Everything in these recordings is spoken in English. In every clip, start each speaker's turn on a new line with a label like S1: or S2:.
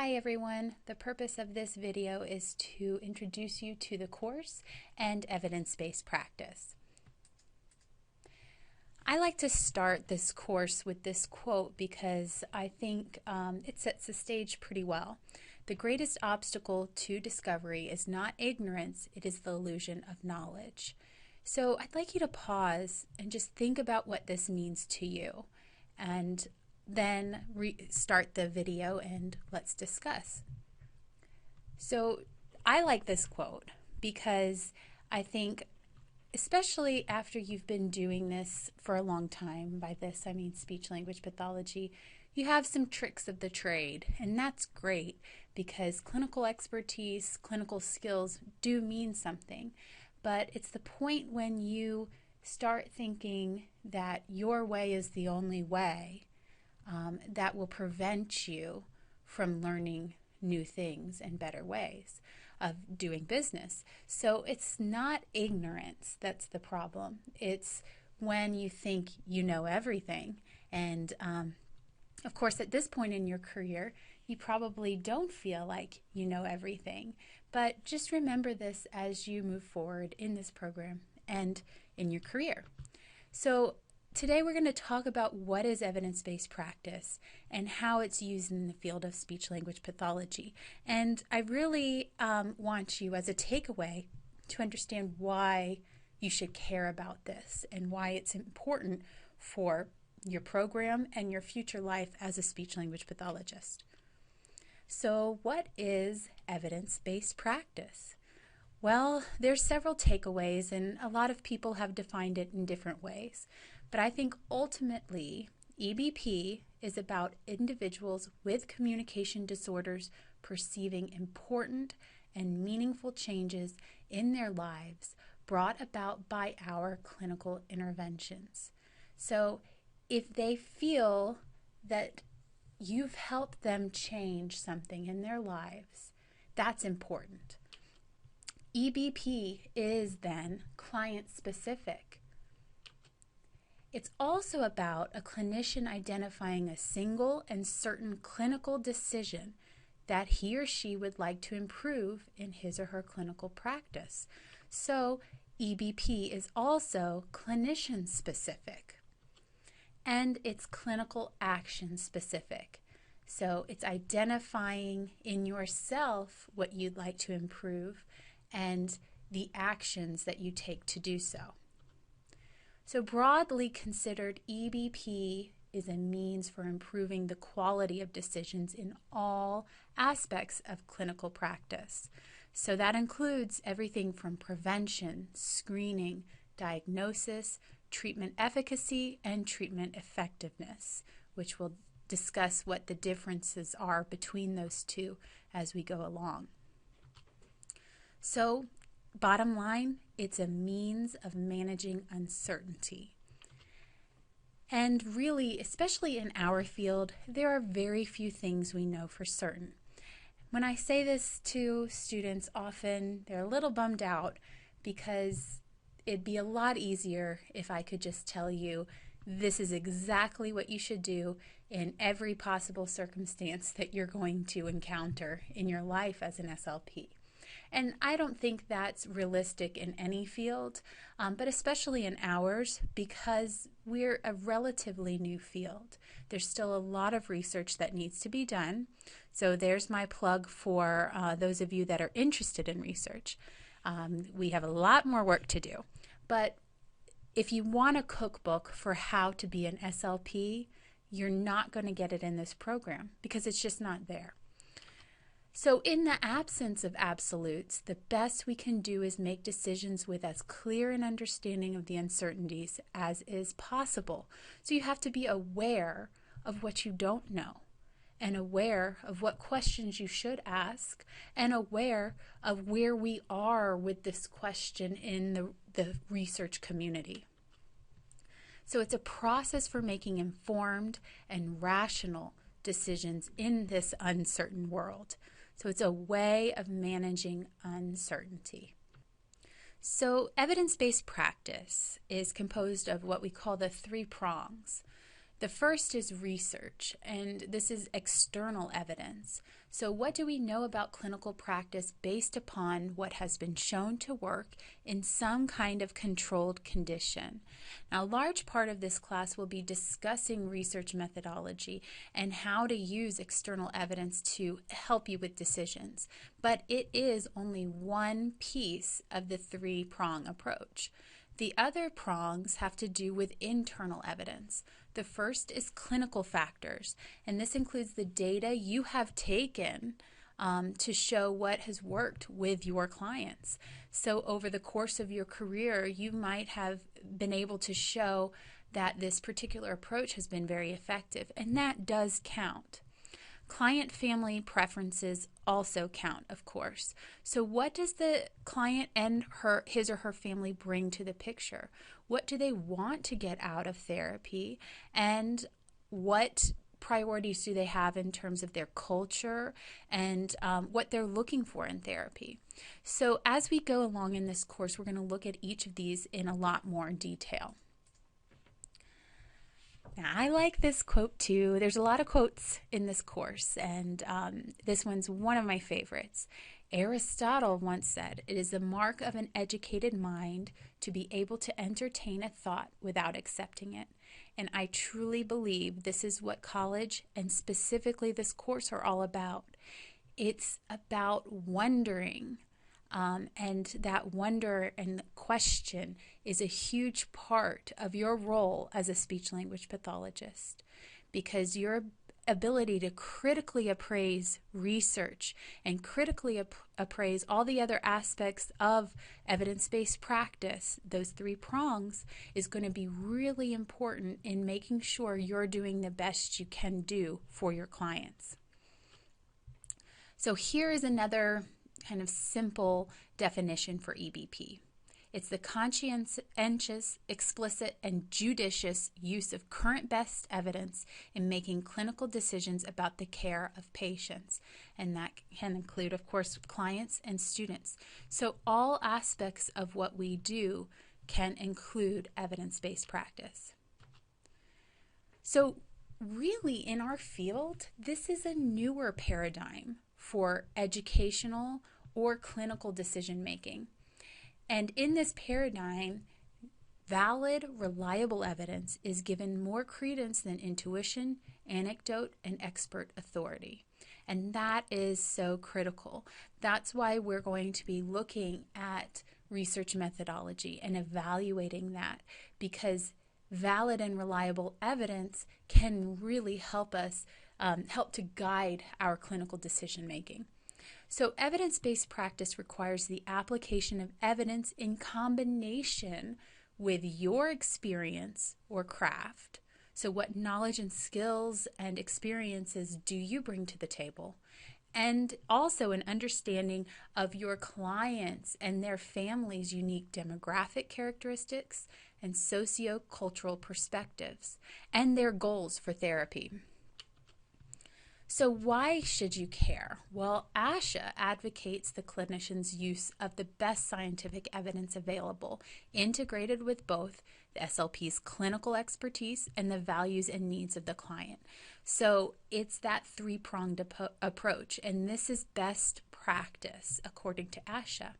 S1: Hi everyone, the purpose of this video is to introduce you to the course and evidence-based practice. I like to start this course with this quote because I think it sets the stage pretty well. The greatest obstacle to discovery is not ignorance, it is the illusion of knowledge. So I'd like you to pause and just think about what this means to you, and then restart the video and let's discuss. So I like this quote because I think, especially after you've been doing this for a long time, by this I mean speech-language pathology, you have some tricks of the trade, and that's great because clinical expertise, clinical skills do mean something, but it's the point when you start thinking that your way is the only way that will prevent you from learning new things and better ways of doing business. So it's not ignorance that's the problem. It's when you think you know everything. And of course, at this point in your career, you probably don't feel like you know everything. But just remember this as you move forward in this program and in your career. So today we're going to talk about what is evidence-based practice and how it's used in the field of speech-language pathology. And I really want you, as a takeaway, to understand why you should care about this and why it's important for your program and your future life as a speech-language pathologist. So what is evidence-based practice? Well, there's several takeaways, and a lot of people have defined it in different ways. But I think ultimately, EBP is about individuals with communication disorders perceiving important and meaningful changes in their lives brought about by our clinical interventions. So if they feel that you've helped them change something in their lives, that's important. EBP is then client-specific. It's also about a clinician identifying a single and certain clinical decision that he or she would like to improve in his or her clinical practice. So EBP is also clinician-specific, and it's clinical action-specific. So it's identifying in yourself what you'd like to improve and the actions that you take to do so. So broadly considered, EBP is a means for improving the quality of decisions in all aspects of clinical practice. So that includes everything from prevention, screening, diagnosis, treatment efficacy, and treatment effectiveness, which we'll discuss what the differences are between those two as we go along. So, bottom line, it's a means of managing uncertainty. And really, especially in our field, there are very few things we know for certain. When I say this to students, often they're a little bummed out because it'd be a lot easier if I could just tell you this is exactly what you should do in every possible circumstance that you're going to encounter in your life as an SLP. And I don't think that's realistic in any field, but especially in ours because we're a relatively new field. There's still a lot of research that needs to be done. So there's my plug for those of you that are interested in research. We have a lot more work to do. But if you want a cookbook for how to be an SLP, you're not going to get it in this program because it's just not there. So in the absence of absolutes, the best we can do is make decisions with as clear an understanding of the uncertainties as is possible. So you have to be aware of what you don't know, and aware of what questions you should ask, and aware of where we are with this question in the research community. So it's a process for making informed and rational decisions in this uncertain world. So it's a way of managing uncertainty. So evidence-based practice is composed of what we call the three prongs. The first is research, and this is external evidence. So what do we know about clinical practice based upon what has been shown to work in some kind of controlled condition? Now, a large part of this class will be discussing research methodology and how to use external evidence to help you with decisions, but it is only one piece of the three-prong approach. The other prongs have to do with internal evidence. The first is clinical factors, and this includes the data you have taken to show what has worked with your clients. So over the course of your career, you might have been able to show that this particular approach has been very effective, and that does count. Client family preferences also count, of course. So what does the client and his or her family bring to the picture? What do they want to get out of therapy? And what priorities do they have in terms of their culture and what they're looking for in therapy? So as we go along in this course, we're going to look at each of these in a lot more detail. Now, I like this quote too. There's a lot of quotes in this course, and this one's one of my favorites. Aristotle once said, "It is the mark of an educated mind to be able to entertain a thought without accepting it." And I truly believe this is what college, and specifically this course, are all about. It's about wondering. And that wonder and question is a huge part of your role as a speech-language pathologist, because your ability to critically appraise research and critically appraise all the other aspects of evidence-based practice, those three prongs, is going to be really important in making sure you're doing the best you can do for your clients. So here is another kind of simple definition for EBP. It's the conscientious, explicit, and judicious use of current best evidence in making clinical decisions about the care of patients. And that can include, of course, clients and students. So all aspects of what we do can include evidence-based practice. So really, in our field, this is a newer paradigm for educational or clinical decision making. And in this paradigm, valid, reliable evidence is given more credence than intuition, anecdote, and expert authority. And that is so critical. That's why we're going to be looking at research methodology and evaluating that, because valid and reliable evidence can really help us help to guide our clinical decision making. So evidence-based practice requires the application of evidence in combination with your experience or craft. So what knowledge and skills and experiences do you bring to the table? And also an understanding of your clients and their families' unique demographic characteristics and socio-cultural perspectives and their goals for therapy. So why should you care? Well, ASHA advocates the clinician's use of the best scientific evidence available, integrated with both the SLP's clinical expertise and the values and needs of the client. So it's that three-pronged approach, and this is best practice according to ASHA.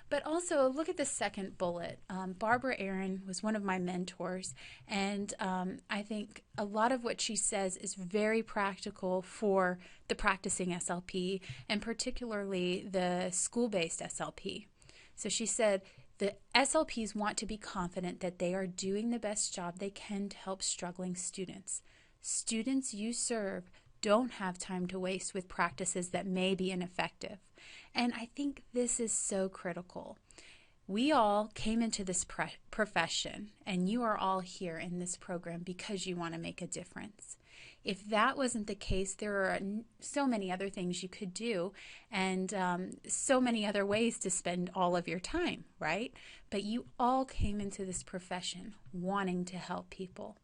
S1: But also look at the second bullet. Barbara Aaron was one of my mentors, and I think a lot of what she says is very practical for the practicing SLP, and particularly the school-based SLP. So she said, the SLPs want to be confident that they are doing the best job they can to help struggling students. Students you serve don't have time to waste with practices that may be ineffective. And I think this is so critical. We all came into this profession, and you are all here in this program because you want to make a difference. If that wasn't the case, there are so many other things you could do, and so many other ways to spend all of your time, right? But you all came into this profession wanting to help people.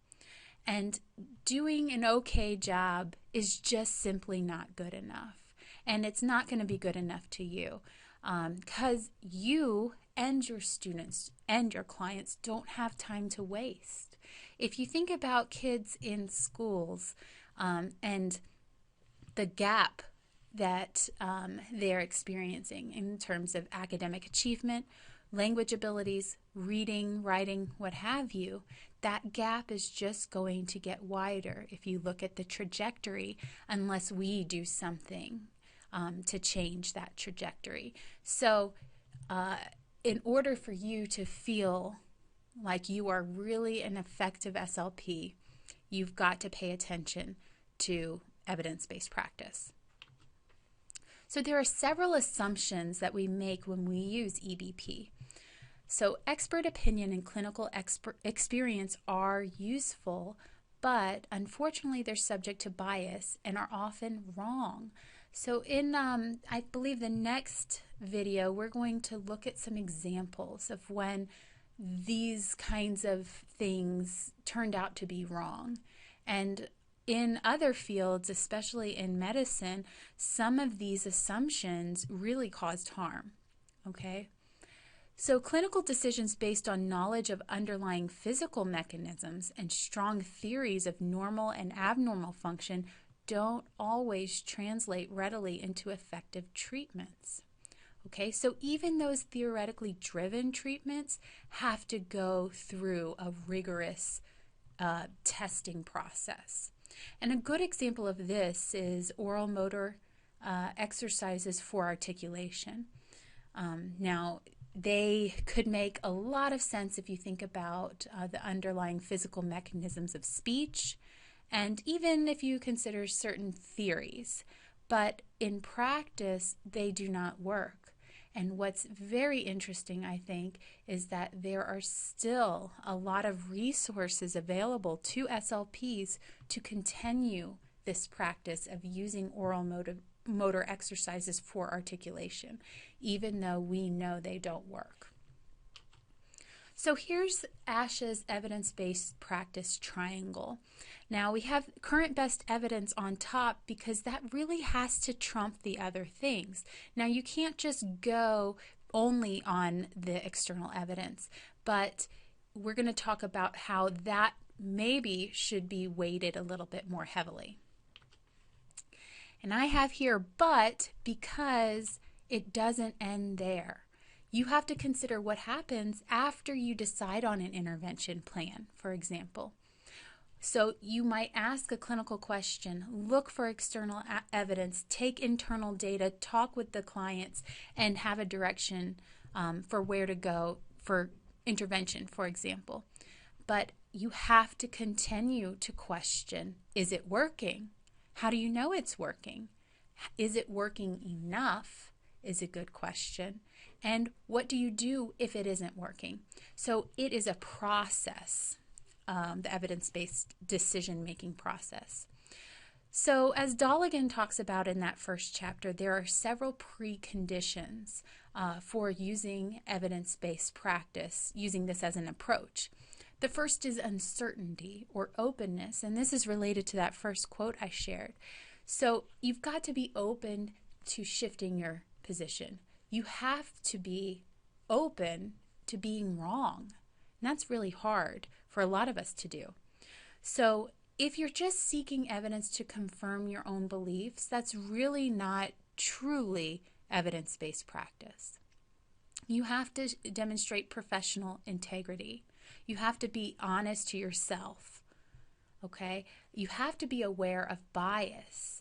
S1: And doing an okay job is just simply not good enough. And it's not going to be good enough to you, because you and your students and your clients don't have time to waste. If you think about kids in schools and the gap that they're experiencing in terms of academic achievement, language abilities, reading, writing, what have you, that gap is just going to get wider if you look at the trajectory unless we do something to change that trajectory. So in order for you to feel like you are really an effective SLP, you've got to pay attention to evidence-based practice. So there are several assumptions that we make when we use EBP. So expert opinion and clinical experience are useful, but unfortunately they're subject to bias and are often wrong. So in, I believe, the next video, we're going to look at some examples of when these kinds of things turned out to be wrong. And in other fields, especially in medicine, some of these assumptions really caused harm, okay? So clinical decisions based on knowledge of underlying physical mechanisms and strong theories of normal and abnormal function don't always translate readily into effective treatments. Okay, so even those theoretically driven treatments have to go through a rigorous testing process. And a good example of this is oral motor exercises for articulation. Now, they could make a lot of sense if you think about the underlying physical mechanisms of speech, and even if you consider certain theories. But in practice, they do not work. And what's very interesting, I think, is that there are still a lot of resources available to SLPs to continue this practice of using oral motor exercises for articulation, even though we know they don't work. So here's ASHA's evidence-based practice triangle. Now we have current best evidence on top because that really has to trump the other things. Now you can't just go only on the external evidence, but we're going to talk about how that maybe should be weighted a little bit more heavily. And I have here but because it doesn't end there. You have to consider what happens after you decide on an intervention plan, for example. So you might ask a clinical question, look for external evidence, take internal data, talk with the clients, and have a direction for where to go for intervention, for example. But you have to continue to question, is it working? How do you know it's working? Is it working enough? Is a good question. And what do you do if it isn't working? So it is a process, the evidence-based decision-making process. So as Dolligan talks about in that first chapter, there are several preconditions for using evidence-based practice, using this as an approach. The first is uncertainty or openness, and this is related to that first quote I shared. So you've got to be open to shifting your position. You have to be open to being wrong. And that's really hard for a lot of us to do. So if you're just seeking evidence to confirm your own beliefs, that's really not truly evidence-based practice. You have to demonstrate professional integrity. You have to be honest to yourself. Okay? You have to be aware of bias.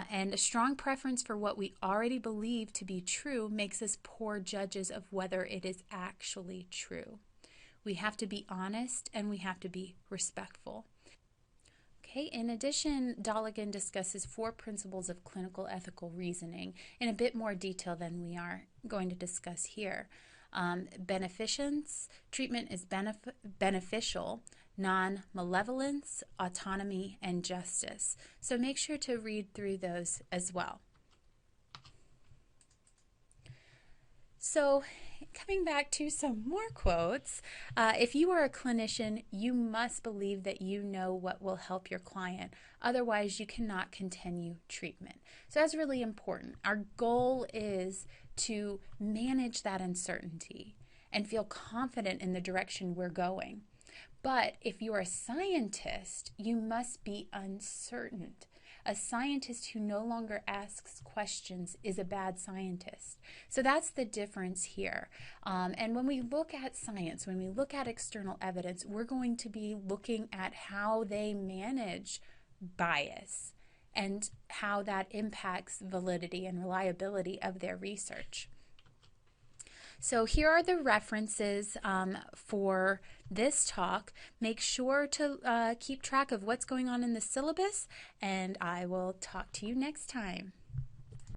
S1: And a strong preference for what we already believe to be true makes us poor judges of whether it is actually true. We have to be honest and we have to be respectful. Okay, in addition, Dolligan discusses 4 principles of clinical ethical reasoning in a bit more detail than we are going to discuss here. Beneficence, treatment is beneficial, non-malevolence, autonomy, and justice. So make sure to read through those as well. So coming back to some more quotes, if you are a clinician, you must believe that you know what will help your client. Otherwise, you cannot continue treatment. So that's really important. Our goal is to manage that uncertainty and feel confident in the direction we're going. But if you're a scientist, you must be uncertain. A scientist who no longer asks questions is a bad scientist. So that's the difference here. And when we look at science, when we look at external evidence, we're going to be looking at how they manage bias and how that impacts validity and reliability of their research. So here are the references for this talk. Make sure to keep track of what's going on in the syllabus, and I will talk to you next time.